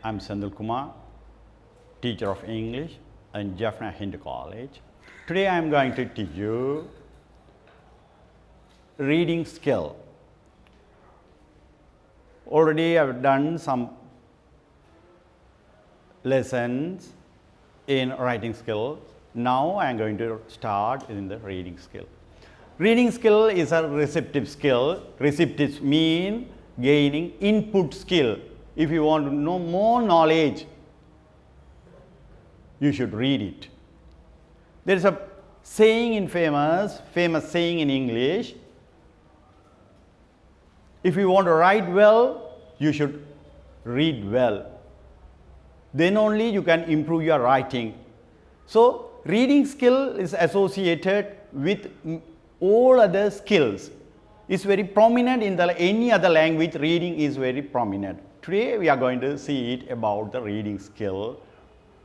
I'm S.M.SenthilKumar, teacher of English in Jaffna Hindu College. Today I am going to teach you reading skill. Already I have done some lessons in writing skill. Now I am going to start in the reading skill. Reading skill is a receptive skill. Receptive means gaining input skill. If you want to know more knowledge, you should read it. There is a saying in famous saying in English. If you want to write well, you should read well. Then only you can improve your writing. So reading skill is associated with all other skills. It's very prominent in any other language. Reading is very prominent. Today we are going to see it about the reading skill.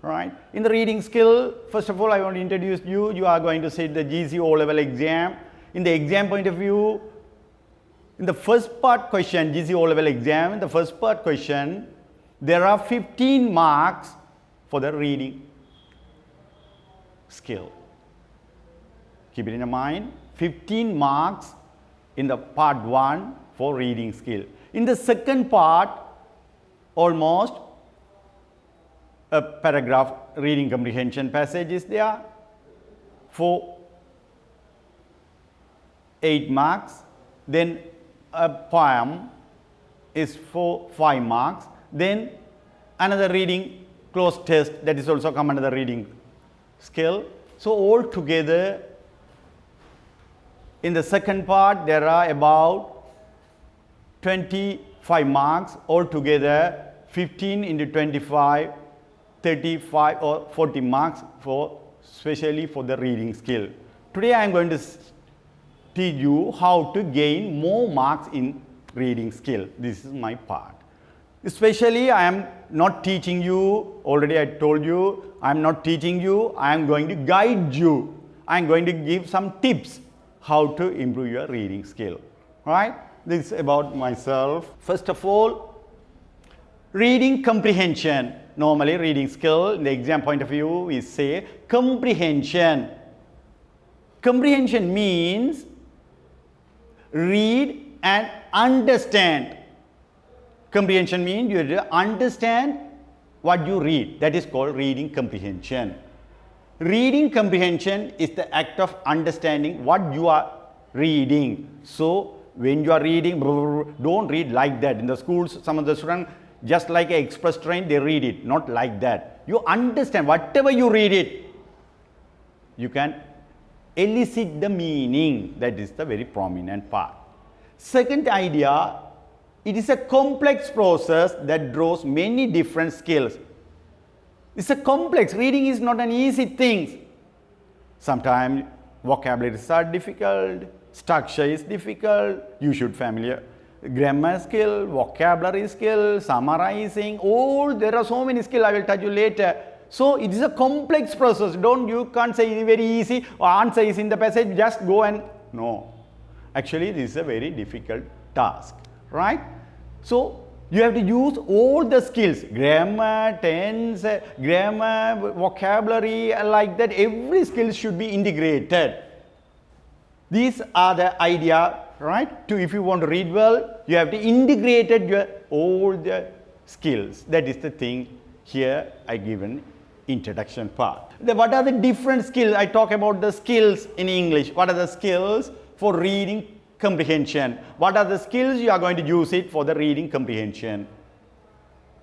Right? In the reading skill, first of all, I want to introduce you. You are going to sit the GC O-level exam. In the exam point of view, in the first part question, GC O-level exam, in the first part question, there are 15 marks for the reading skill. Keep it in mind, 15 marks in the part 1 for reading skill. In the second part, almost a paragraph reading comprehension passage is there for 8 marks. Then a poem is for 5 marks. Then another reading close test, that is also come under the reading skill. So all together in the second part there are about 25 marks. Altogether 15 into 25, 35 or 40 marks for especially for the reading skill. Today I am going to teach you how to gain more marks in reading skill. This is my part. Especially I am not teaching you, already I told you, I am not teaching you, I am going to guide you. I am going to give some tips how to improve your reading skill. Right? This is about myself. First of all, reading comprehension. Normally reading skill, in the exam point of view, we say comprehension. Comprehension means read and understand. Comprehension means you have to understand what you read. That is called reading comprehension. Reading comprehension is the act of understanding what you are reading. So when you are reading, don't read like that. In the schools, some of the students, just like an express train, they read it. Not like that. You understand whatever you read it, you can elicit the meaning. That is the very prominent part. Second idea, it is a complex process that draws many different skills. It's a complex. Reading is not an easy thing. Sometimes vocabularies are difficult, structure is difficult, you should familiar. Grammar skill, vocabulary skill, summarizing, there are so many skills. I will touch you later. So it is a complex process. You can't say it very easy or answer is in the passage, just go and no. Actually, this is a very difficult task, right? So you have to use all the skills, grammar, tense, grammar, vocabulary, like that. Every skill should be integrated. These are the idea. Right? If you want to read well, you have to integrate all the skills. That is the thing here I give an introduction part. What are the different skills? I talk about the skills in English. What are the skills for reading comprehension? What are the skills you are going to use it for the reading comprehension?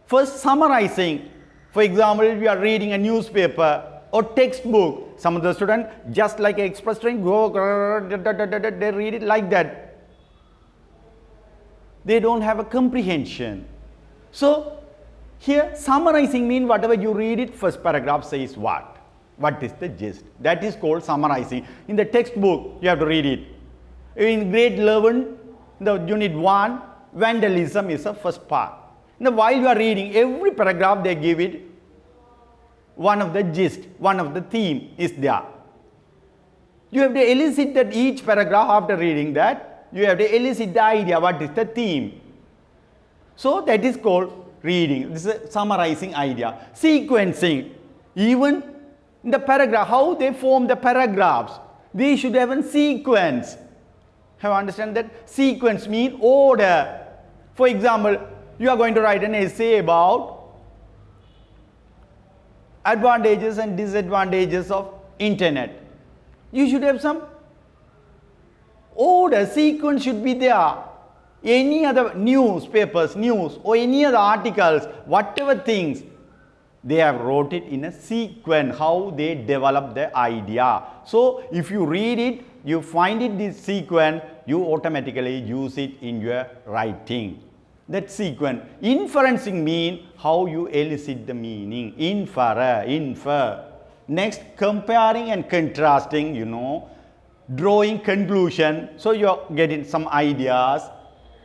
First, summarizing. For example, if you are reading a newspaper or textbook, some of the students, just like an express train, they read it like that. They don't have a comprehension. So here summarizing means whatever you read it, first paragraph says what? What is the gist? That is called summarizing. In the textbook, you have to read it. In grade 11, the unit 1, vandalism is the first part. Now while you are reading, every paragraph they give it, one of the gist, one of the theme is there. You have to elicit that each paragraph after reading that. You have to elicit the idea, what is the theme. So that is called reading. This is a summarizing idea. Sequencing. Even in the paragraph, how they form the paragraphs. They should have a sequence. Have you understand that? Sequence means order. For example, you are going to write an essay about advantages and disadvantages of internet. You should have some order, sequence should be there. Any other newspapers, news or any other articles, whatever things, they have wrote it in a sequence, how they develop the idea. So if you read it, you find it this sequence, you automatically use it in your writing. That sequence. Inferencing means how you elicit the meaning. Infer. Next, comparing and contrasting, drawing conclusion. So you're getting some ideas.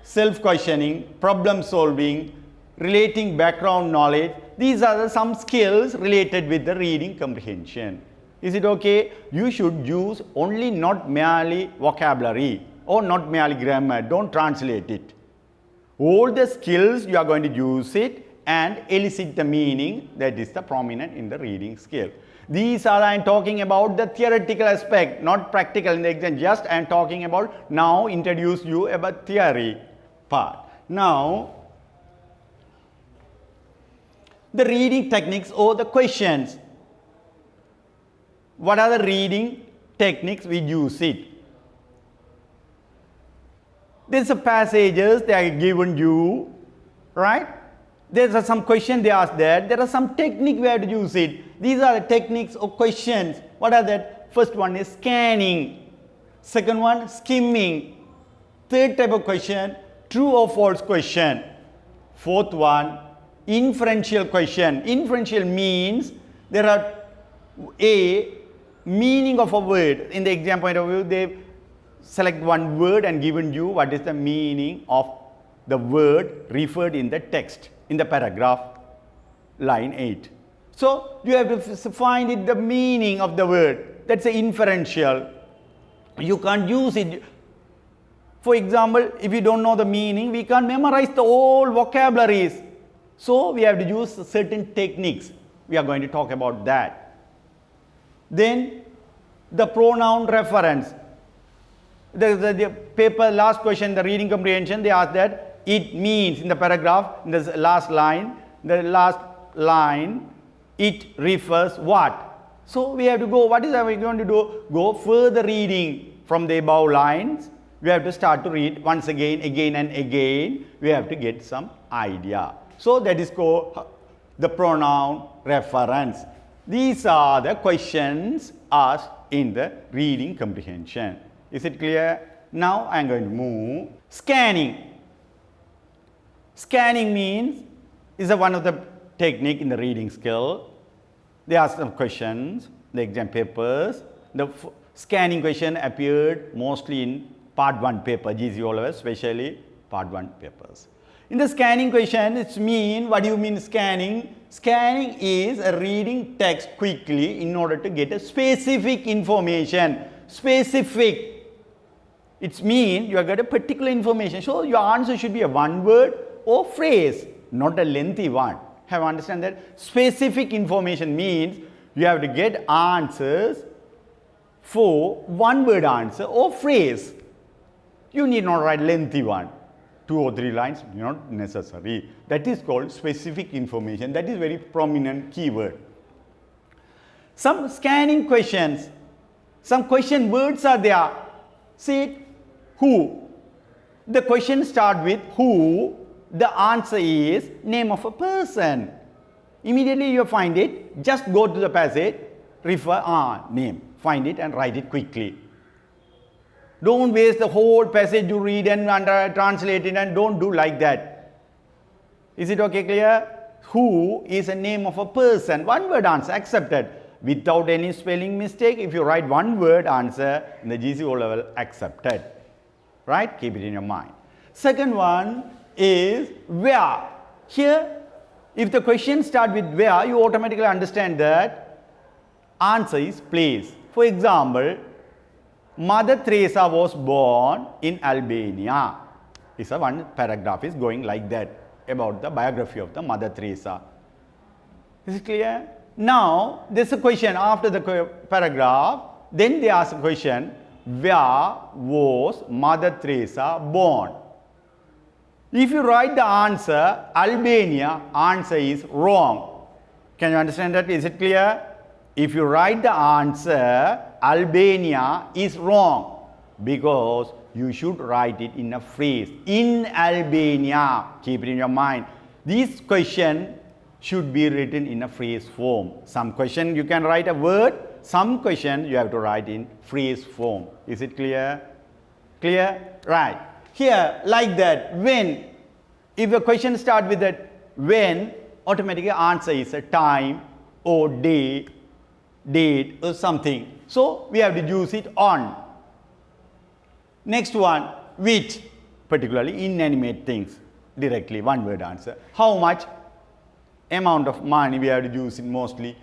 Self-questioning, problem solving, relating background knowledge. These are some skills related with the reading comprehension. Is it okay? You should use only not merely vocabulary or not merely grammar. Don't translate it. All the skills you are going to use it and elicit the meaning that is the prominent in the reading skill. These are I am talking about the theoretical aspect, not practical in the exam. Just I am talking about now introduce you about theory part. Now, the reading techniques or the questions. What are the reading techniques we use it? There's a passages they are given you, right? There's some question they ask that. There are some technique we have to use it. These are the techniques or questions. What are that? First one is scanning. Second one, skimming. Third type of question, true or false question. Fourth one, inferential question. Inferential means there are a meaning of a word. In the exam point of view, they select one word and given you what is the meaning of the word referred in the text, in the paragraph, line 8. So you have to find it the meaning of the word. That's the inferential. You can't use it. For example, if you don't know the meaning, we can't memorize the whole vocabularies. So we have to use certain techniques. We are going to talk about that. Then the pronoun reference. The paper last question, the reading comprehension, they asked that it means in the paragraph, in the last line, it refers what? So we have to go, what are we going to do? Go further reading from the above lines. We have to start to read once again and again. We have to get some idea. So that is called the pronoun reference. These are the questions asked in the reading comprehension. Is it clear? Now I am going to move. Scanning. Scanning means is one of the technique in the reading skill. They ask some questions, the exam papers. The scanning question appeared mostly in part 1 paper, GC O-level, especially part 1 papers. In the scanning question, it's mean, what do you mean scanning? Scanning is a reading text quickly in order to get a specific information. Specific. It's mean you have got a particular information. So your answer should be a one word or phrase, not a lengthy one. Have you understand that? Specific information means you have to get answers for one word answer or phrase. You need not write lengthy one. 2 or 3 lines, not necessary. That is called specific information. That is very prominent keyword. Some scanning questions, some question words are there. See it? Who? The question starts with who. The answer is name of a person. Immediately you find it. Just go to the passage, refer, name. Find it and write it quickly. Don't waste the whole passage you read and translate it, and don't do like that. Is it okay, clear? Who is a name of a person. One word answer accepted. Without any spelling mistake, if you write one word answer in the GC O-level, accepted. Right? Keep it in your mind. Second one is where. Here, if the question starts with where, you automatically understand that answer is place. For example, Mother Teresa was born in Albania. It's a one paragraph is going like that. about the biography of the Mother Teresa. Is it clear? Now, there's a question after the paragraph. Then they ask a question, where was Mother Teresa born? If you write the answer, Albania, answer is wrong. Can you understand that? Is it clear? If you write the answer, Albania is wrong, because you should write it in a phrase. In Albania. Keep it in your mind. This question should be written in a phrase form. Some question you can write a word, some question you have to write in phrase form. Is it clear? Clear? Right. Here, like that, when, if a question starts with that when, automatically answer is a time or day, date or something. So, we have to use it on. Next one, which, particularly inanimate things, directly, one word answer. How much? Amount of money we have to use it mostly.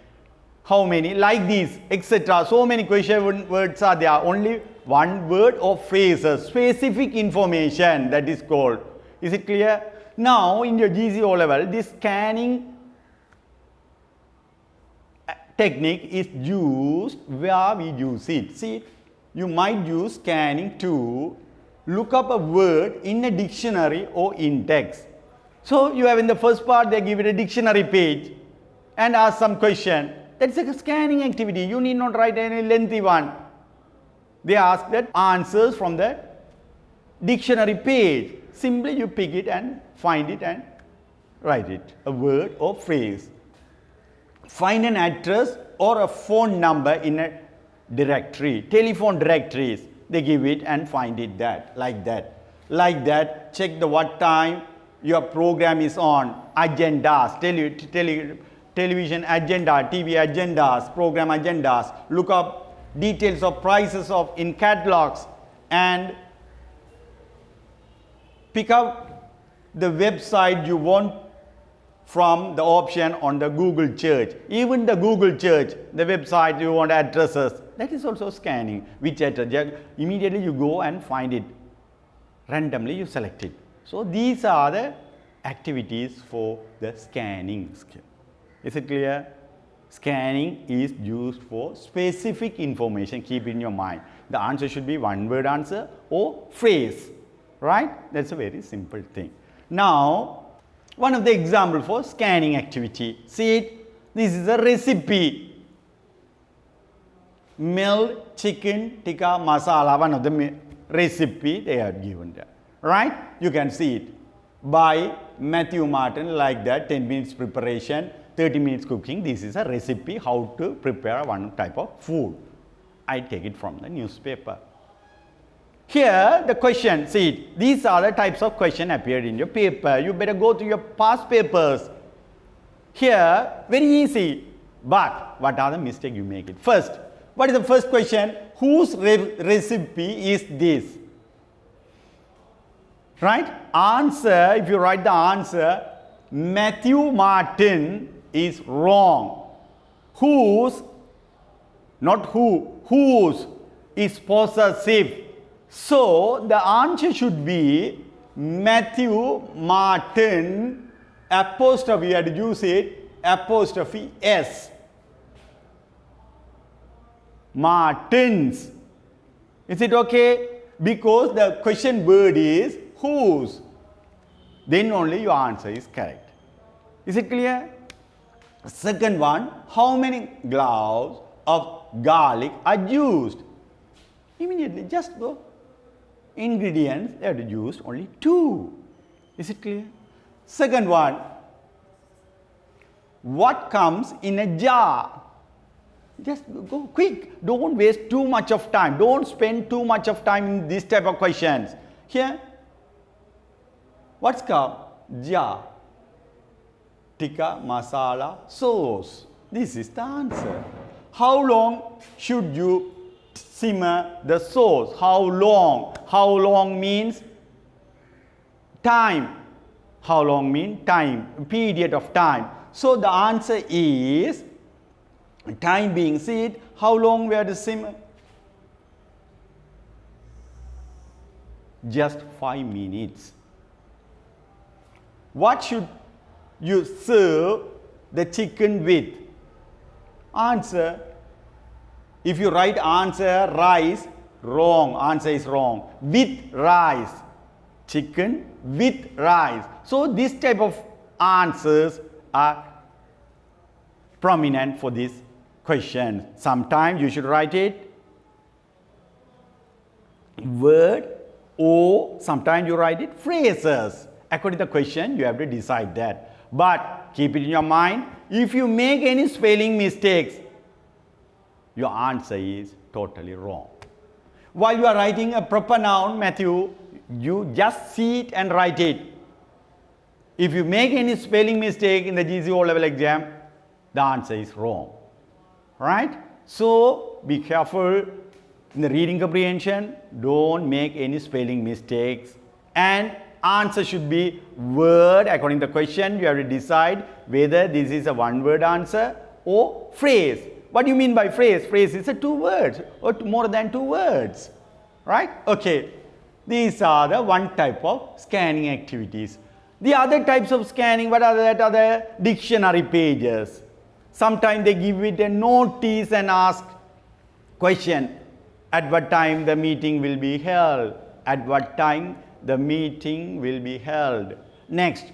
How many? Like these, etc. So many question words are there. Only one word or phrases, specific information, that is called. Is it clear? Now, in your GC O level, this scanning technique is used where we use it. See, you might use scanning to look up a word in a dictionary or in text. So, you have in the first part, they give it a dictionary page and ask some question. That's a scanning activity. You need not write any lengthy one. They ask that answers from the dictionary page. Simply you pick it and find it and write it, a word or phrase. Find an address or a phone number in a directory, telephone directories. They give it and find it that, like that. Like that, check the what time your program is on, agendas, television agenda, TV agendas, program agendas. Look up details of prices of in catalogs and pick up the website you want from the option on the Google search. Even the Google search, the website you want addresses, that is also scanning. Which address? Immediately you go and find it. Randomly you select it. So, these are the activities for the scanning skill. Is it clear? Scanning is used for specific information. Keep in your mind. The answer should be one word answer or phrase. Right? That's a very simple thing. Now, one of the examples for scanning activity. See it? This is a recipe. Milk, chicken, tikka, masala. One of the recipe they have given there. Right? You can see it by Matthew Martin, like that, 10 minutes preparation, 30 minutes cooking. This is a recipe how to prepare one type of food. I take it from the newspaper. Here the question, see it, these are the types of question appeared in your paper. You better go to your past papers. Here, very easy. But what are the mistakes you make it? First, what is the first question? Whose recipe is this? Right? Answer, if you write the answer, Matthew Martin is wrong. Whose, not who, whose is possessive. So, the answer should be Matthew Martin, apostrophe, you have to use it, apostrophe S. Martins. Is it okay? Because the question word is whose. Then only your answer is correct. Is it clear? Second one, how many cloves of garlic are used? Immediately just go. Ingredients, they have to use only 2. Is it clear? Second one, what comes in a jar? Just go quick. Don't waste too much of time. Don't spend too much of time in this type of questions. Here, what's come? Jar. Tikka, masala, sauce. This is the answer. How long should you simmer the sauce? How long? How long means time. How long means time, period of time. So the answer is time being said, how long we have to simmer? Just 5 minutes. What should you serve the chicken with? Answer. If you write answer rice, wrong. Answer is wrong. With rice. Chicken with rice. So this type of answers are prominent for this question. Sometimes you should write it word, or sometimes you write it phrases. According to the question, you have to decide that. But keep it in your mind, if you make any spelling mistakes, your answer is totally wrong. While you are writing a proper noun, Matthew, you just see it and write it. If you make any spelling mistake in the GC O-level exam, the answer is wrong. Right? So, be careful in the reading comprehension. Don't make any spelling mistakes. And answer should be word. According to the question, you have to decide whether this is a one-word answer or phrase. What do you mean by phrase? Phrase is a 2 words or more than 2 words. Right? Okay. These are the one type of scanning activities. The other types of scanning, what are that? Other dictionary pages. Sometimes they give it a notice and ask question. At what time the meeting will be held? At what time the meeting will be held? Next,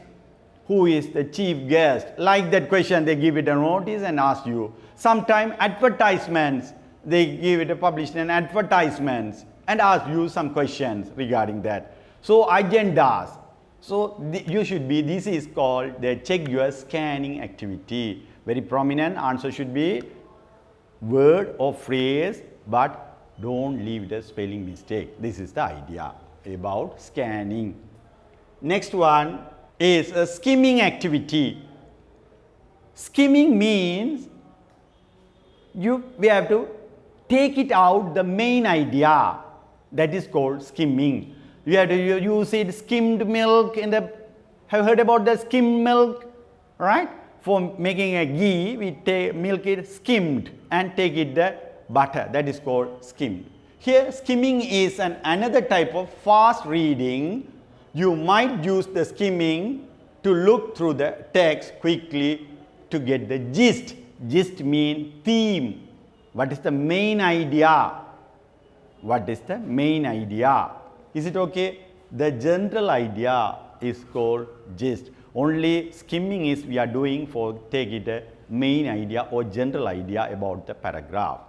who is the chief guest? Like that question, they give it a notice and ask you. Sometimes advertisements, they give it a published an advertisements and ask you some questions regarding that. So agendas. So you should be, this is called the check your scanning activity. Very prominent answer should be word or phrase, but don't leave the spelling mistake. This is the idea about scanning. Next one is a skimming activity. Skimming means we have to take it out the main idea. That is called skimming. You have to use it skimmed milk have heard about the skimmed milk, right? For making a ghee, we take milk it skimmed and take it the butter. That is called skimmed. Here skimming is another type of fast reading. You might use the skimming to look through the text quickly to get the gist. Gist means theme. What is the main idea? What is the main idea? Is it okay? The general idea is called gist. Only skimming is we are doing for take it a main idea or general idea about the paragraph.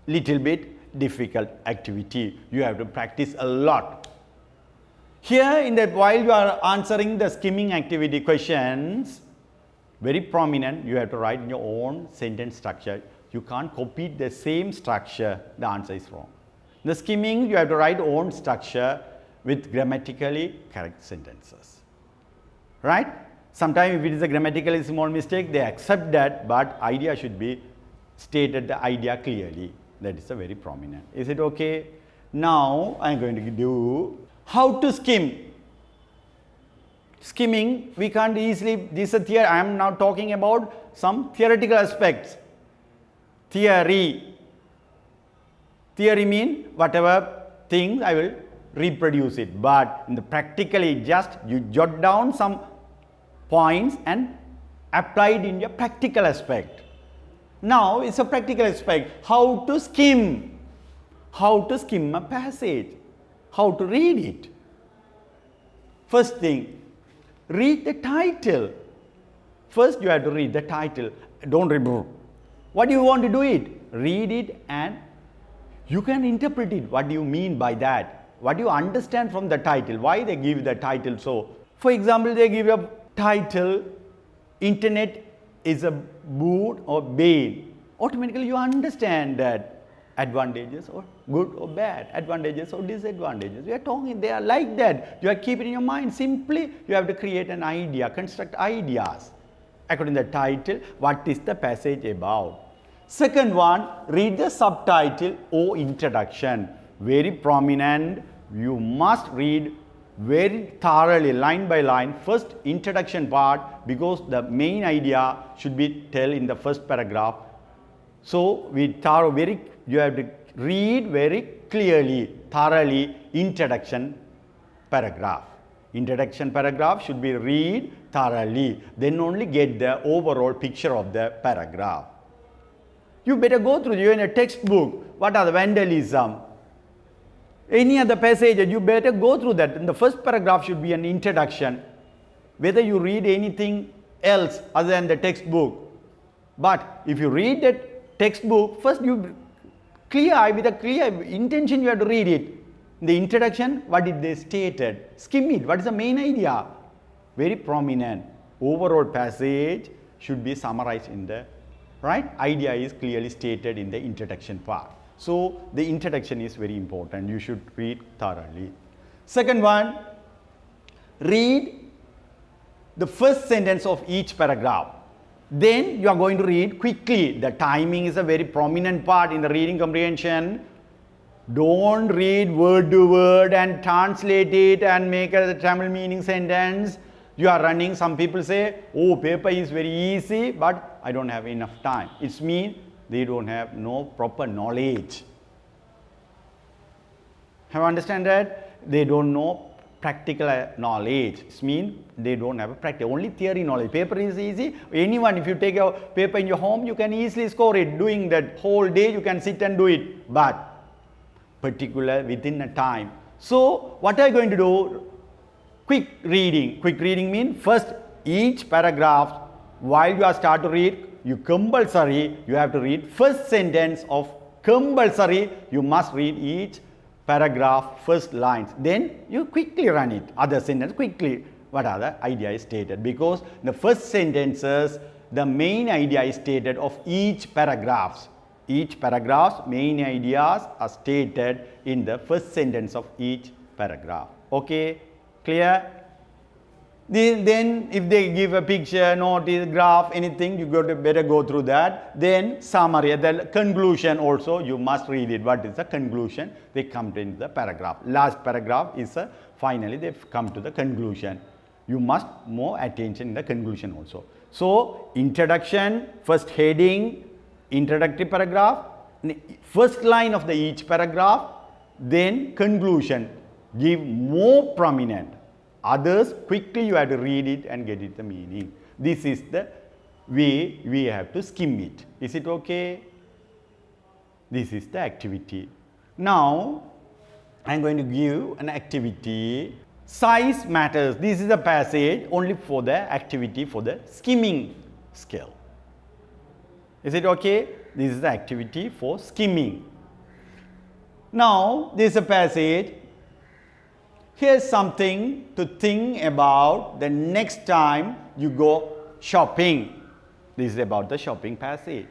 Little bit difficult activity. You have to practice a lot. Here in that while you are answering the skimming activity questions, very prominent, you have to write in your own sentence structure. You can't copy the same structure, the answer is wrong. The skimming, you have to write own structure with grammatically correct sentences. Right? Sometimes if it is a grammatically small mistake, they accept that, but idea should be stated the idea clearly. That is a very prominent. Is it okay? Now I am going to do how to skim. Skimming, we can't easily, this is a theory, I am now talking about some theoretical aspects. Theory. Theory means whatever thing I will reproduce it, but in the practically just you jot down some points and apply it in your practical aspect. Now it's a practical aspect. How to skim. How to skim a passage. How to read it. First thing, read the title. First you have to read the title. Don't read. What do you want to do it? Read it and you can interpret it. What do you mean by that? What do you understand from the title? Why they give the title so? For example, they give a title, Internet is a boon or bane. Automatically you understand that advantages or good or bad, advantages or disadvantages. We are talking, they are like that. You are keeping in your mind. Simply you have to create an idea, construct ideas. According to the title, what is the passage about? Second one, read the subtitle or introduction. Very prominent. You must read very thoroughly, line by line, first introduction part, because the main idea should be tell in the first paragraph. So you have to read very clearly, thoroughly introduction paragraph. Introduction paragraph should be read thoroughly. Then only get the overall picture of the paragraph. You better go through your textbook. What are the vandalism? Any other passage, you better go through that. And the first paragraph should be an introduction. Whether you read anything else other than the textbook. But if you read the textbook, first you with a clear intention you have to read it. In the introduction, what did they stated? Skim it. What is the main idea? Very prominent. Overall passage should be summarized in the idea is clearly stated in the introduction part. So the introduction is very important. You should read thoroughly. Second one, read the first sentence of each paragraph. Then you are going to read quickly. The timing is a very prominent part in the reading comprehension. Don't read word to word and translate it and make a Tamil meaning sentence. You are running. Some people say, oh, paper is very easy, but I don't have enough time. It means they don't have no proper knowledge. Have you understand that? They don't know practical knowledge. It means they don't have a practical, only theory knowledge. Paper is easy. Anyone, if you take a paper in your home, you can easily score it. Doing that whole day, you can sit and do it. But particular within a time. So what are you going to do? Quick reading. Quick reading means first each paragraph, while you are start to read, you have to read first sentence of compulsory. You must read each paragraph first lines. Then you quickly run it. Other sentence quickly. What are the idea is stated? Because the first sentences, the main idea is stated of each paragraphs. Each paragraph's main ideas are stated in the first sentence of each paragraph. Okay? Clear? Then if they give a picture, notice, graph, anything, you better go through that. Then summary, the conclusion also, you must read it. What is the conclusion? They come to the paragraph. Last paragraph is finally they come to the conclusion. You must more attention in the conclusion also. So introduction, first heading, introductory paragraph, first line of the each paragraph, then conclusion. Give more prominent. Others, quickly you have to read it and get it the meaning. This is the way we have to skim it. Is it okay? This is the activity. Now, I am going to give an activity. Size matters. This is a passage only for the activity for the skimming skill. Is it okay? This is the activity for skimming. Now, this is a passage. Here's something to think about the next time you go shopping. This is about the shopping passage.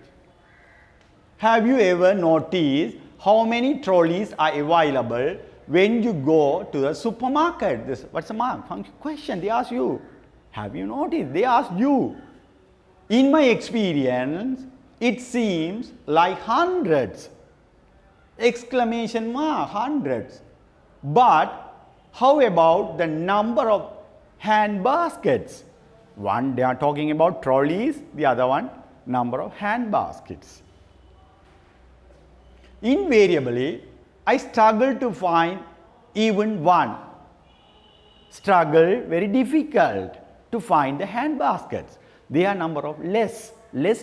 Have you ever noticed how many trolleys are available when you go to the supermarket? What's the question they ask you? Have you noticed? They ask you. In my experience, it seems like hundreds. Exclamation mark, hundreds. But how about the number of hand baskets? One, they are talking about trolleys. The other one, number of hand baskets. Invariably, I struggle to find even one. Struggle, very difficult to find the hand baskets. There are number of less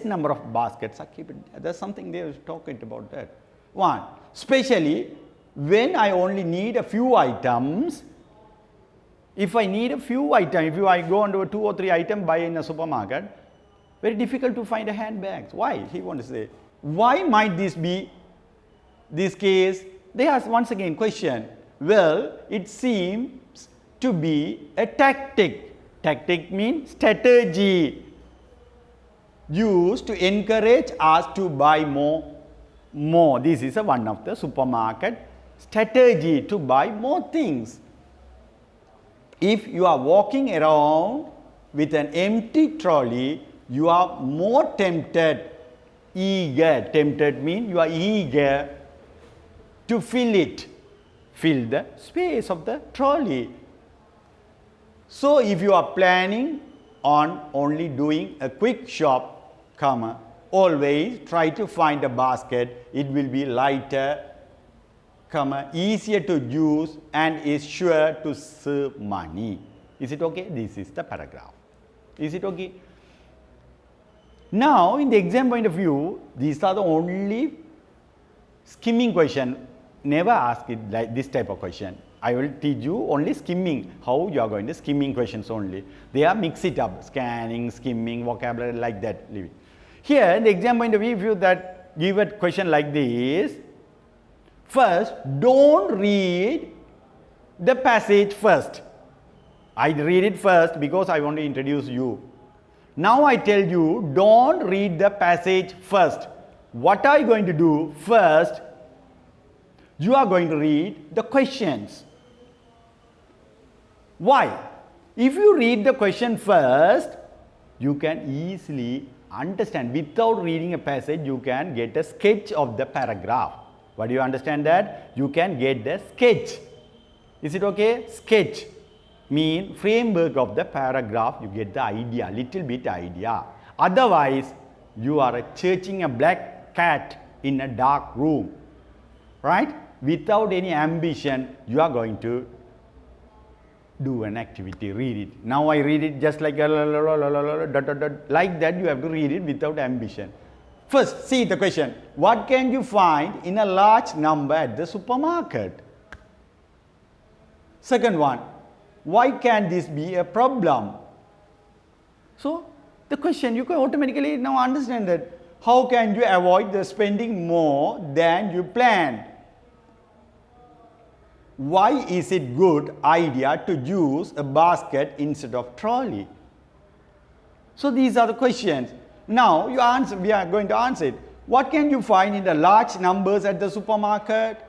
number of baskets are kept. There's something they are talking about that. One, especially when I only need a few items. If I need a few items, if I go on to 2 or 3 items buy in a supermarket, very difficult to find a handbags. Why? He wants to say. Why might this be this case? They ask once again question. Well, it seems to be a tactic. Tactic means strategy used to encourage us to buy more. This is one of the supermarket strategy to buy more things. If you are walking around with an empty trolley, you are more tempted, eager. Tempted means you are eager to fill the space of the trolley. So if you are planning on only doing a quick shop, always try to find a basket. It will be lighter, easier to use and is sure to save money. Is it okay? This is the paragraph. Is it okay? Now, in the exam point of view, these are the only skimming question. Never ask it like this type of question. I will teach you only skimming, how you are going to skimming questions only. They are mix it up, scanning, skimming, vocabulary like that. Leave it. Here, in the exam point of view, if you that give a question like this, first, don't read the passage first. I read it first because I want to introduce you. Now I tell you, don't read the passage first. What are you going to do? First, you are going to read the questions. Why? If you read the question first, you can easily understand. Without reading a passage, you can get a sketch of the paragraph. What do you understand that? You can get the sketch. Is it okay? Sketch mean framework of the paragraph. You get the idea, little bit idea. Otherwise, you are chasing a black cat in a dark room. Right? Without any ambition, you are going to do an activity, read it. Now I read it just like like that. You have to read it without ambition. First, see the question. What can you find in a large number at the supermarket? Second one, why can this be a problem? So, the question, you can automatically now understand that. How can you avoid the spending more than you planned? Why is it good idea to use a basket instead of trolley? So, these are the questions. Now, you answer, we are going to answer it. What can you find in the large numbers at the supermarket?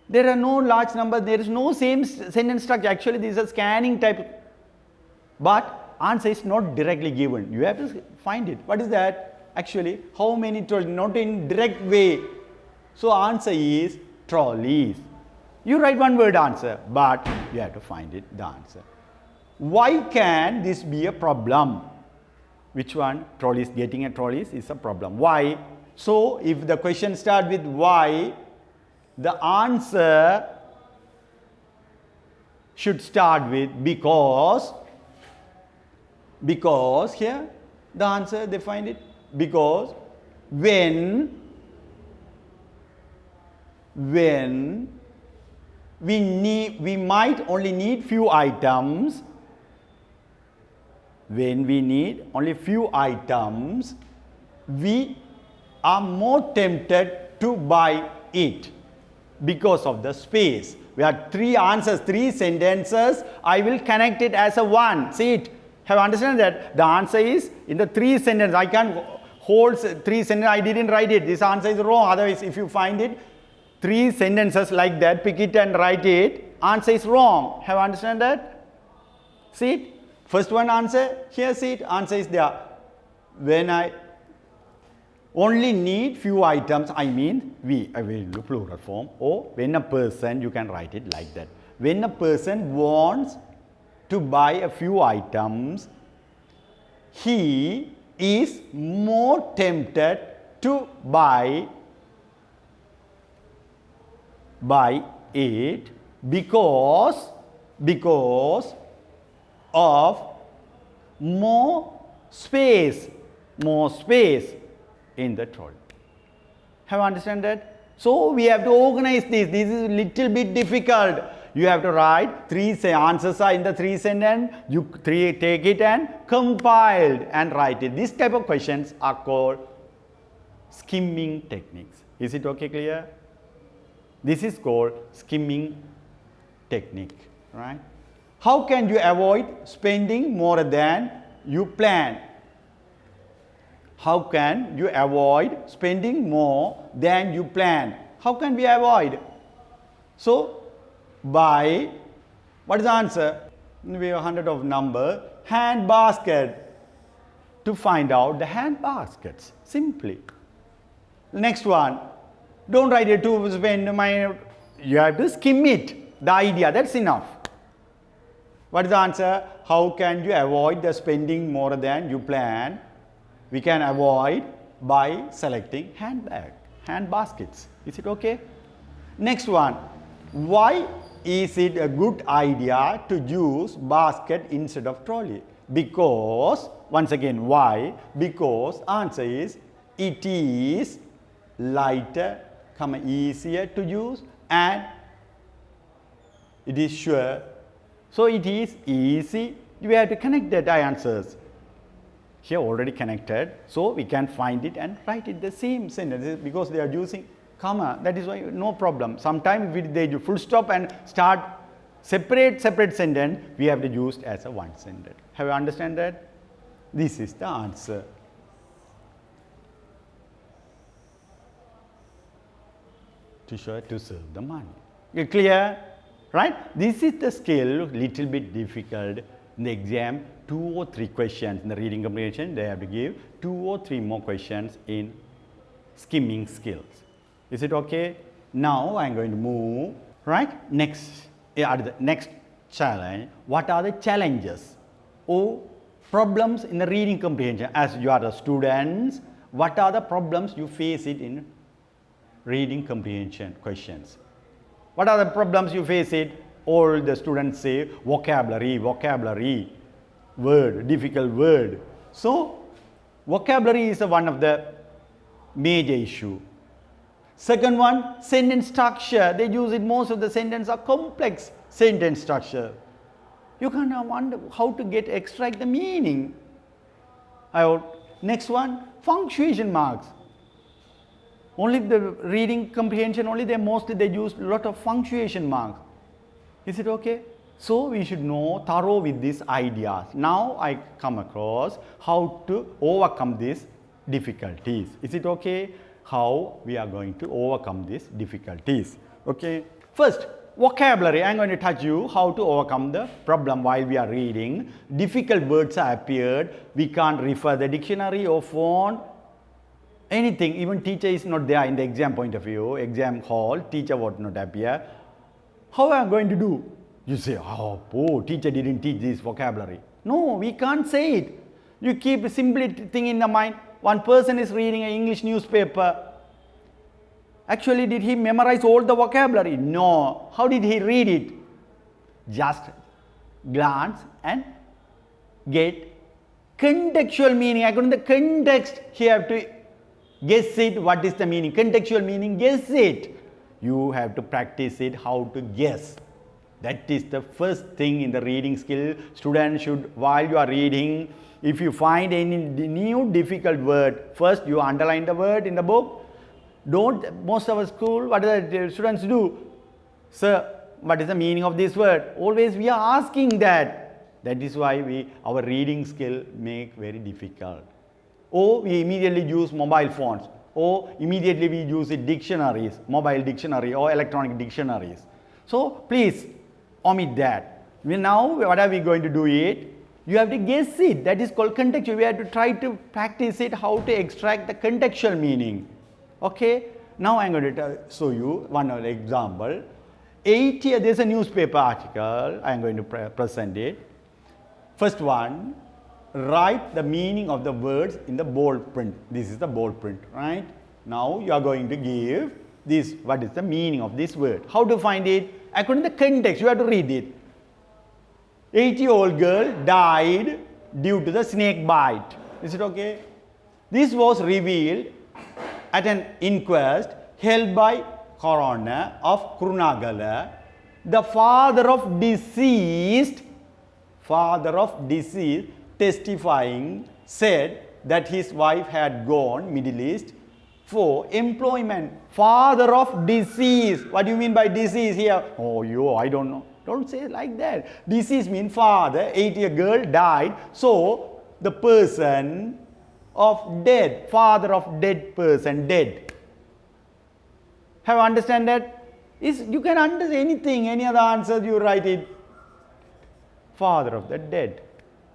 There are no large numbers, there is no same sentence structure. Actually, this is a scanning type. But answer is not directly given. You have to find it. What is that? Actually, how many trolleys? Not in direct way. So, answer is trolleys. You write one word answer, but you have to find it, the answer. Why can this be a problem? Which one? Trolleys, getting a trolleys is a problem. Why? So, if the question starts with why, the answer should start with because here the answer they find it because when we might only need few items, when we need only few items, we are more tempted to buy it because of the space. We have three answers, three sentences. I will connect it as a one. See it? Have you understand that? The answer is in the three sentences. I can't hold three sentences. I didn't write it. This answer is wrong. Otherwise, if you find it, three sentences like that, pick it and write it. Answer is wrong. Have you understand that? See it? First one answer. Here see it. Answer is there. When I only need few items, I mean we, I will do plural form, or when a person, you can write it like that. When a person wants to buy a few items, he is more tempted to buy it because of more space in the trolley. Have you understand that? So, we have to organize this. This is a little bit difficult. You have to write three answers are in the three sentence. You take it and compiled and write it. This type of questions are called skimming techniques. Is it okay, clear? This is called skimming technique, right? How can you avoid spending more than you plan? How can you avoid spending more than you plan? How can we avoid? So, by, what is the answer? We have 100 of number, hand basket. To find out the hand baskets, simply. Next one, don't write it to spend my, you have to skim it, the idea, that's enough. What is the answer? How can you avoid the spending more than you plan? We can avoid by selecting hand baskets. Is it okay? Next one, why is it a good idea to use basket instead of trolley? Because, once again, why? Because answer is it is lighter, easier to use, and it is sure. So it is easy. We have to connect that answers. Here already connected, so we can find it and write it the same sentence because they are using comma. That is why no problem. Sometimes if they do full stop and start separate sentence, we have to use as a one sentence. Have you understand that? This is the answer. To save the money. You clear? Right? This is the skill, little bit difficult. In the exam, 2 or 3 questions in the reading comprehension, they have to give 2 or 3 more questions in skimming skills. Is it okay? Now I am going to move, right? Next challenge. What are the challenges or problems in the reading comprehension? As you are the students, what are the problems you face it in reading comprehension questions? What are the problems you face it? All the students say vocabulary, word, difficult word. So, vocabulary is one of the major issue. Second one, sentence structure. They use it, most of the sentences are complex sentence structure. You can't wonder how to extract the meaning. Next one, punctuation marks. Only the reading comprehension, mostly they use a lot of punctuation marks. Is it okay? So we should know thorough with these ideas. Now I come across how to overcome these difficulties. Is it okay? How we are going to overcome these difficulties. Okay. First, vocabulary. I am going to touch you how to overcome the problem while we are reading. Difficult words are appeared. We can't refer the dictionary or phone. Anything, even teacher is not there in the exam point of view, exam hall, teacher would not appear. How am I going to do? You say, oh, teacher didn't teach this vocabulary. No, we can't say it. You keep a simple thing in the mind. One person is reading an English newspaper. Actually, did he memorize all the vocabulary? No. How did he read it? Just glance and get contextual meaning. According to the context, he have to guess it. What is the meaning? Contextual meaning, guess it. You have to practice it, how to guess. That is the first thing in the reading skill. Students should, while you are reading, if you find any new difficult word, first you underline the word in the book. Most of our school, what do the students do? Sir, what is the meaning of this word? Always we are asking that. That is why our reading skill make very difficult. Or we immediately use mobile phones. Or immediately we use dictionaries, mobile dictionary or electronic dictionaries. So please omit that. Now what are we going to do it? You have to guess it. That is called contextual. We have to try to practice it, how to extract the contextual meaning. Okay. Now I am going to show you one example. There is a newspaper article. I am going to present it. First one, write the meaning of the words in the bold print. This is the bold print, right? Now you are going to give this, what is the meaning of this word. How to find it? According to the context, you have to read it. 80-year-old girl died due to the snake bite. Is it okay? This was revealed at an inquest held by coroner of Kurunagala. The father of deceased testifying said that his wife had gone Middle East for employment. Father of deceased. What do you mean by disease here? Oh, I don't know. Don't say it like that. Deceased means father, 80-year girl died. So, the person of dead, father of dead person, dead. Have you understand that? You can understand anything, any other answer you write it. Father of the dead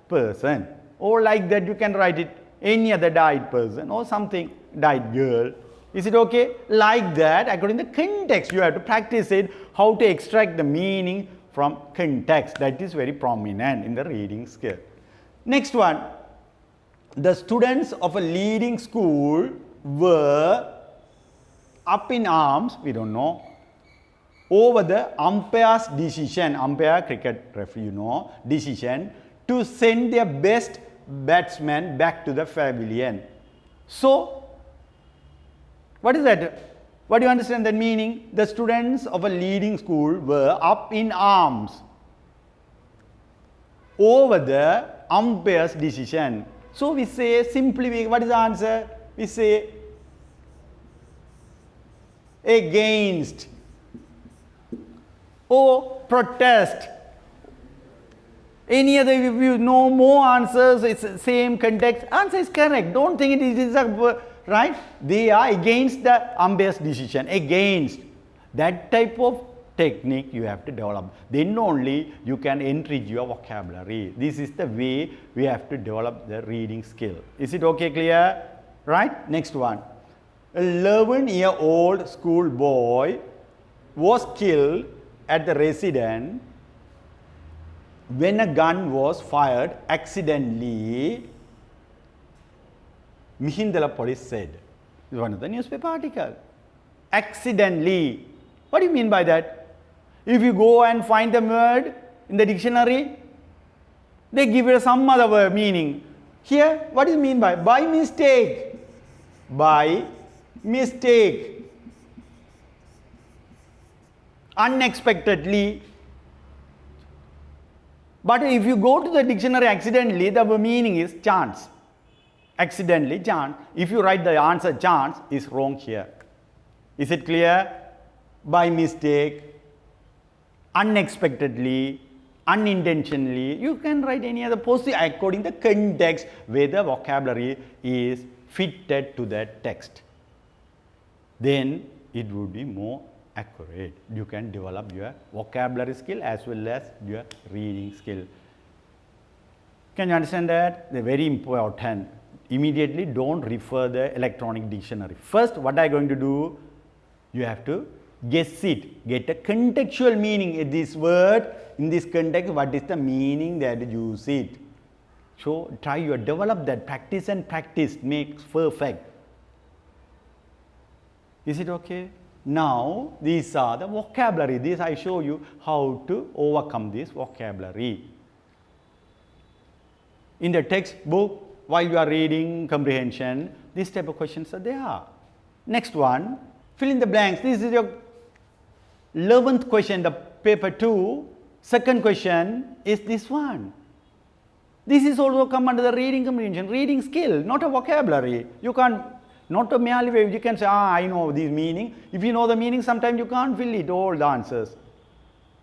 person. Or like that you can write it, any other died person or something, died girl. Is it okay? Like that, according to the context, you have to practice it, how to extract the meaning from context. That is very prominent in the reading skill. Next one, the students of a leading school were up in arms, we don't know, over the umpire's decision, umpire cricket referee, decision to send their best batsman back to the pavilion. So, what is that? What do you understand that meaning? The students of a leading school were up in arms over the umpire's decision. So we say simply, what is the answer? We say against or protest. Any other, if you know more answers, it's same context, answer is correct. Don't think it is a, right? They are against the umpire's decision, against. That type of technique you have to develop. Then only you can enrich your vocabulary. This is the way we have to develop the reading skill. Is it okay, clear? Right? Next one. A 11-year-old schoolboy was killed at the residence when a gun was fired accidentally, Mihindala police said. This is one of the newspaper article. Accidentally. What do you mean by that? If you go and find the word in the dictionary, they give it some other word meaning. Here, what do you mean by mistake? By mistake. Unexpectedly. But if you go to the dictionary accidentally, the meaning is chance. Accidentally, chance. If you write the answer chance, is wrong here. Is it clear? By mistake, unexpectedly, unintentionally. You can write any other positive according to the context where the vocabulary is fitted to that text. Then it would be more accurate. You can develop your vocabulary skill as well as your reading skill. Can you understand that? They're very important. Immediately don't refer the electronic dictionary. First, what are you going to do? You have to guess it. Get a contextual meaning in this word. In this context, what is the meaning that you use it? So try your develop that. Practice and practice makes perfect. Is it okay? Now, these are the vocabulary. This I show you how to overcome this vocabulary. In the textbook, while you are reading comprehension, these type of questions are there. Next one, fill in the blanks. This is your 11th question, the paper 2. Second question is this one. This is also come under the reading comprehension, reading skill, not a vocabulary. You can't, not a merely way, you can say, I know this meaning. If you know the meaning, sometimes you can't fill it, all the answers.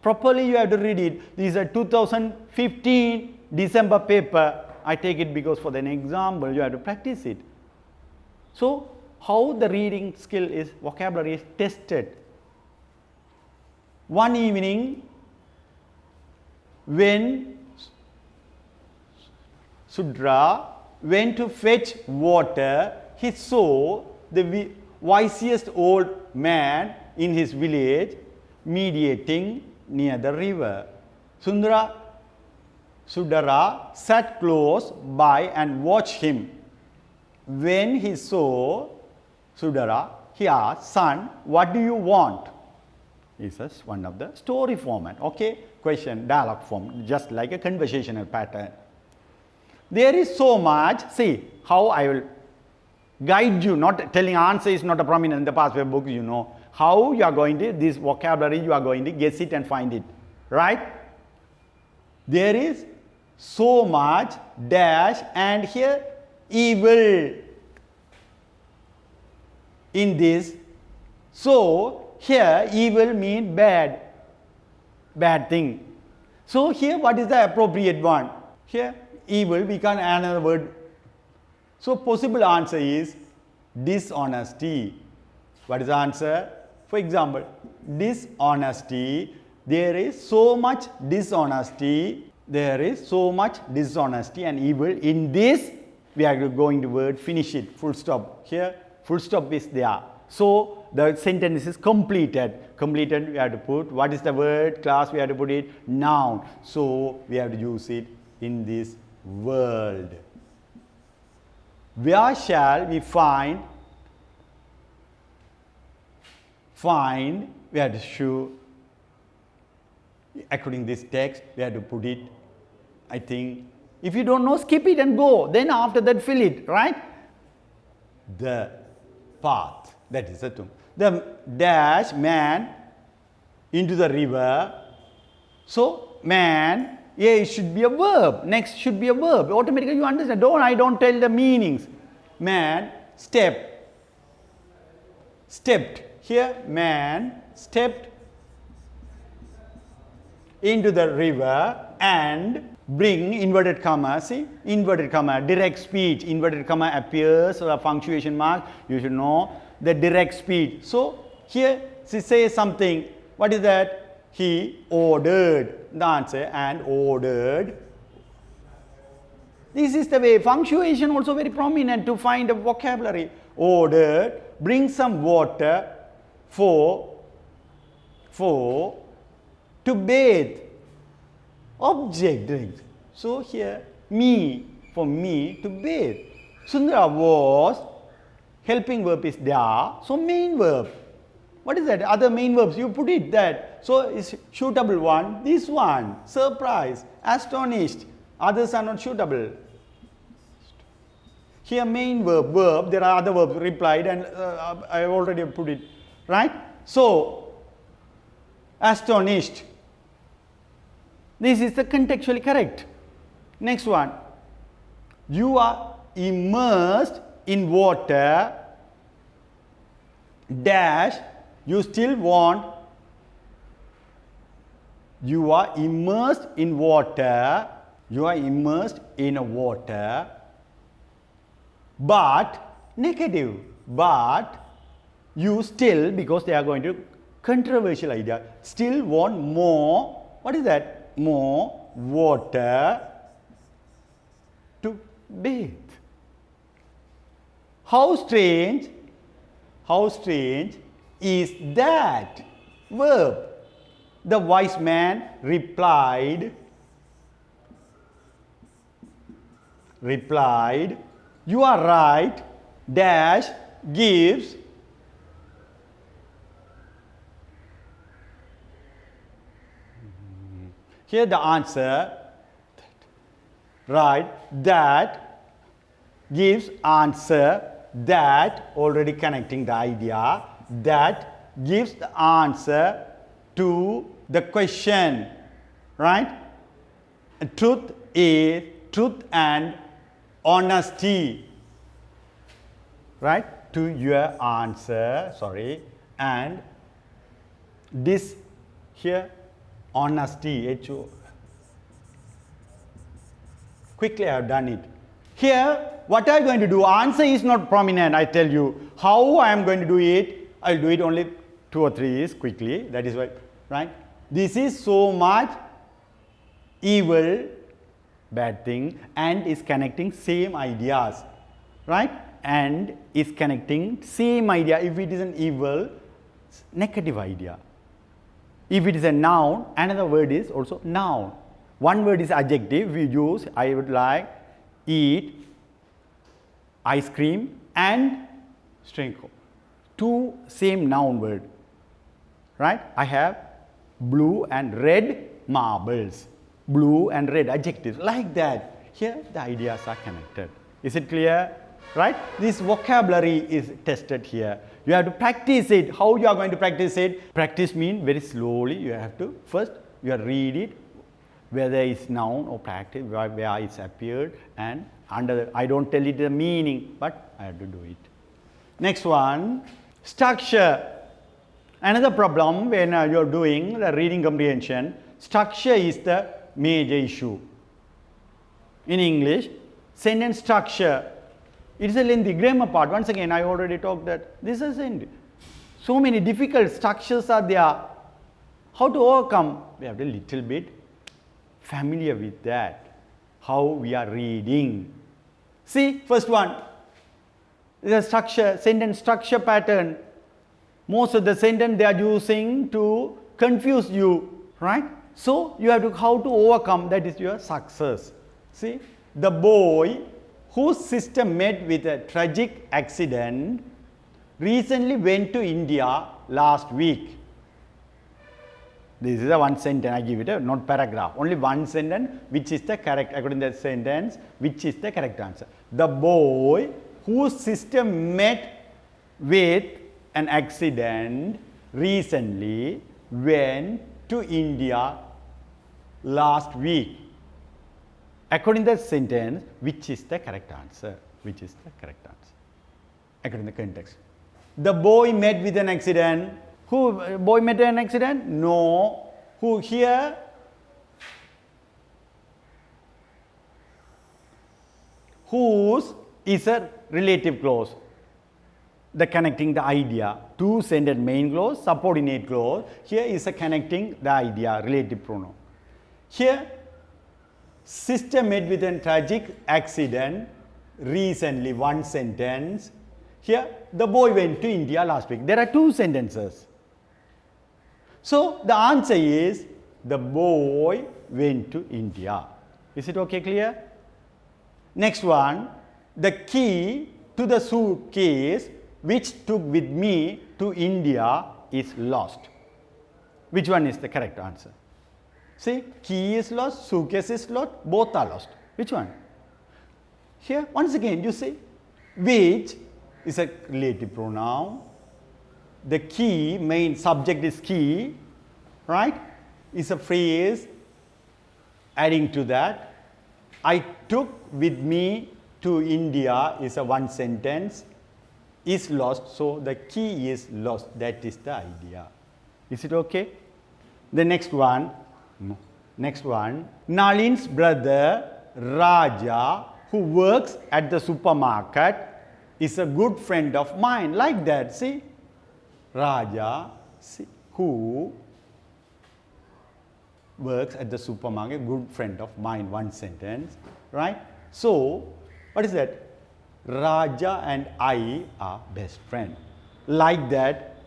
Properly you have to read it. This is a 2015 December paper. I take it because for an example, you have to practice it. So, how the reading skill is, vocabulary is tested. One evening, when Sudra went to fetch water, he saw the wisest old man in his village meditating near the river. Sudara sat close by and watched him. When he saw Sudara, he asked, "Son, what do you want?" This is one of the story format. Okay, question, dialogue form, just like a conversational pattern. There is so much. See how I will guide you. Not telling answer is not a prominent in the past paper book. You know how you are going to this vocabulary. You are going to guess it and find it, right? There is so much dash and here evil in this. So here evil means bad thing. So here what is the appropriate one? Here evil, we can add another word. So possible answer is dishonesty. What is the answer? For example, dishonesty. There is so much dishonesty. There is so much dishonesty and evil in this. We are going to word finish it. Full stop. Here full stop is there. So the sentence is completed. Completed we have to put what is the word? Class we have to put it noun. So we have to use it in this world. Where shall we find? We have to according to this text, we have to put it, I think, if you don't know, skip it and go. Then after that, fill it, right? The path, that is the term. The dash man into the river. So, man, yeah, it should be a verb. Next should be a verb. Automatically you understand. I don't tell the meanings. Man, stepped. Here, man stepped into the river and bring inverted comma. See, inverted comma, direct speech. Inverted comma appears or a punctuation mark. You should know the direct speech. So, here she says something. What is that? He ordered. The answer, and ordered. This is the way. Punctuation also very prominent to find a vocabulary. Ordered. Bring some water for to bathe. Object. So here, for me to bathe. Sundara was, helping verb is there. So main verb. What is that? Other main verbs, you put it that. So is suitable one, this one, surprised, astonished. Others are not suitable. Here main verb, there are other verbs, replied, and I already put it, right? So, astonished. This is the contextually correct. Next one. You are immersed in water, dash, you still want. You are immersed in water, but, negative, but you still, because they are going to controversial idea, still want more, what is that? More water to bathe. How strange is that verb? The wise man replied, you are right, dash, gives, here the answer, right, that gives answer, that already connecting the idea, that gives the answer to the question, right? Truth is truth and honesty, right? To your answer, and this here honesty, quickly I have done it. Here, what I am going to do, answer is not prominent, I tell you. How I am going to do it, I will do it only 2 or 3 is quickly, that is why, right? This is so much evil, bad thing, and is connecting same ideas, right? And is connecting same idea. If it is an evil, negative idea. If it is a noun, another word is also noun. One word is adjective, we use, I would like, eat, ice cream, and drink. 2 same noun word, right? I have blue and red marbles. Blue and red adjectives, like that. Here the ideas are connected. Is it clear? Right? This vocabulary is tested here. You have to practice it. How you are going to practice it? Practice means very slowly. You have to first you have read it, whether it's noun or practice, where it's appeared, and under I don't tell it the meaning, but I have to do it. Next one, structure. Another problem when you are doing the reading comprehension, structure is the major issue. In English, sentence structure. It is a lengthy grammar part. Once again, I already talked that this is so many difficult structures are there. How to overcome? We have to little bit familiar with that. How we are reading. See, first one, the structure, sentence structure pattern. Most of the sentence they are using to confuse you, right? So you have to how to overcome, that is your success. See, the boy whose sister met with a tragic accident recently went to India last week. This is a one sentence, I give it a not paragraph. Only one sentence, which is the correct, according to that sentence, which is the correct answer. The boy whose sister met with an accident recently went to India last week. According to that sentence, which is the correct answer? Which is the correct answer? According to the context. The boy met with an accident. Who boy met an accident? No. Who here? Whose is a relative clause. The connecting the idea. Two sentence main clause, subordinate clause. Here is a connecting the idea, relative pronoun. Here, sister met with a tragic accident recently, one sentence. Here, the boy went to India last week. There are two sentences. So, the answer is the boy went to India. Is it okay, clear? Next one, the key to the suitcase which took with me to India is lost. Which one is the correct answer? See, key is lost, suitcase is lost, both are lost. Which one? Here, once again, you see, which is a relative pronoun. The key, main subject is key, right? Is a phrase adding to that. I took with me to India is a one sentence. Is lost, so the key is lost. That is the idea. Is it okay? The next one. Next one. Nalin's brother Raja, who works at the supermarket, is a good friend of mine. Like that, see? Raja, see, who works at the supermarket, good friend of mine, one sentence, right? So, what is that? Raja and I are best friends. Like that,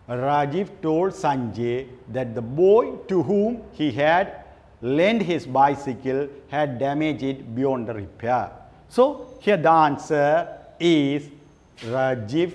Rajiv told Sanjay that the boy to whom he had lent his bicycle had damaged it beyond the repair. So, here the answer is Rajiv.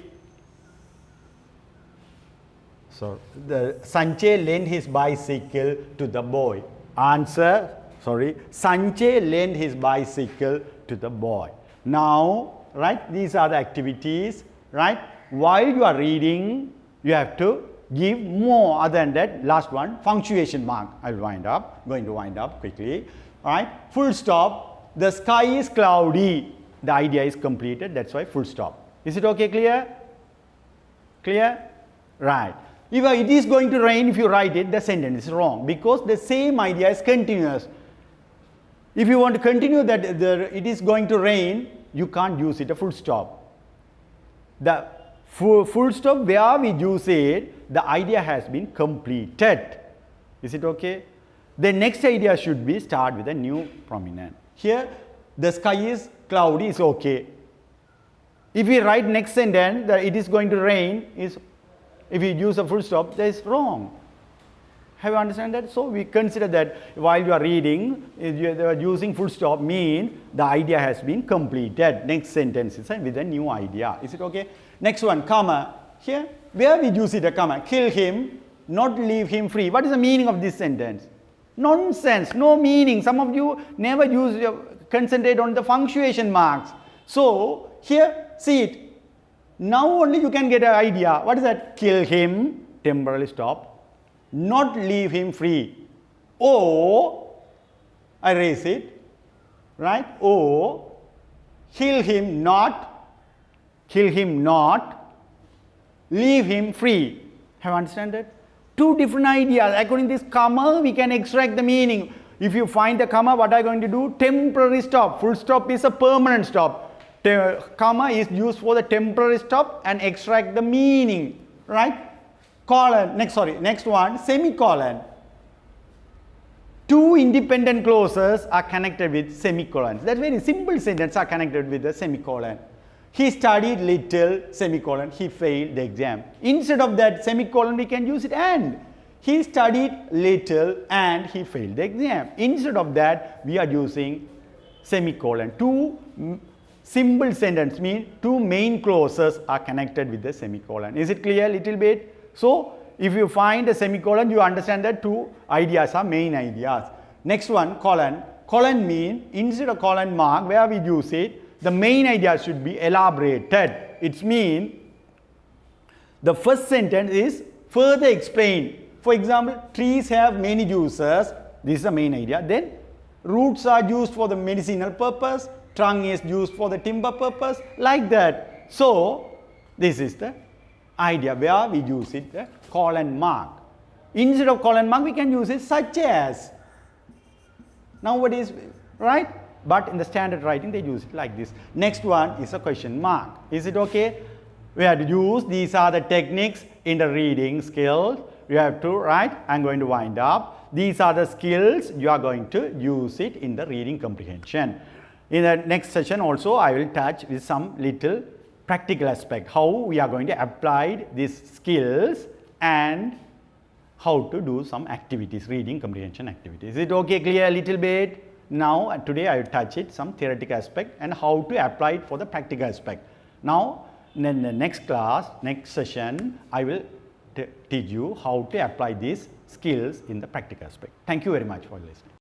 So, the Sanjay lent his bicycle to the boy. Answer, Sanjay lent his bicycle to the boy. Now, right, these are the activities, right? While you are reading, you have to give more other than that. Last one, punctuation mark. I'll going to wind up quickly. All right, full stop. The sky is cloudy. The idea is completed. That's why full stop. Is it okay, clear? Clear? Right. If it is going to rain, if you write it, the sentence is wrong because the same idea is continuous. If you want to continue that it is going to rain, you can't use it a full stop. The full stop where we use it, the idea has been completed. Is it okay? The next idea should be start with a new prominent. Here, the sky is cloudy is okay. If we write next sentence that it is going to rain, is if we use a full stop, that is wrong. Have you understand that? So we consider that while you are reading, you are using full stop means the idea has been completed. Next sentence is with a new idea. Is it okay? Next one, comma. Here, where we use it a comma? Kill him, not leave him free. What is the meaning of this sentence? Nonsense, no meaning. Some of you never concentrate on the punctuation marks. So here, see it. Now only you can get an idea. What is that? Kill him, temporarily stop. Not leave him free. Or, I erase it, right? Or, kill him not, leave him free. Have you understand that? Two different ideas. According to this comma, we can extract the meaning. If you find the comma, what are you going to do? Temporary stop. Full stop is a permanent stop. Comma is used for the temporary stop and extract the meaning, right? Colon, next one, semicolon. Two independent clauses are connected with semicolons. That's very simple sentence are connected with the semicolon. He studied little, semicolon, he failed the exam. Instead of that semicolon, we can use it and. He studied little and he failed the exam. Instead of that, we are using semicolon. Two simple sentence mean two main clauses are connected with the semicolon. Is it clear a little bit? So, if you find a semicolon, you understand that two ideas are main ideas. Next one, colon. Colon mean instead of colon mark where we use it, the main idea should be elaborated. It means the first sentence is further explained. For example, trees have many uses. This is the main idea. Then roots are used for the medicinal purpose. Trunk is used for the timber purpose. Like that. So this is the idea where we use it, the colon mark. Instead of colon mark, we can use it such as. Nowadays, right? But in the standard writing, they use it like this. Next one is a question mark. Is it okay? We have to use, these are the techniques in the reading skills. You have to write, I'm going to wind up. These are the skills, you are going to use it in the reading comprehension. In the next session also, I will touch with some little practical aspect, how we are going to apply these skills and how to do some activities, reading comprehension activities. Is it okay, clear a little bit? Now, today I will touch it, some theoretical aspect and how to apply it for the practical aspect. Now, in the next class, next session, I will teach you how to apply these skills in the practical aspect. Thank you very much for listening.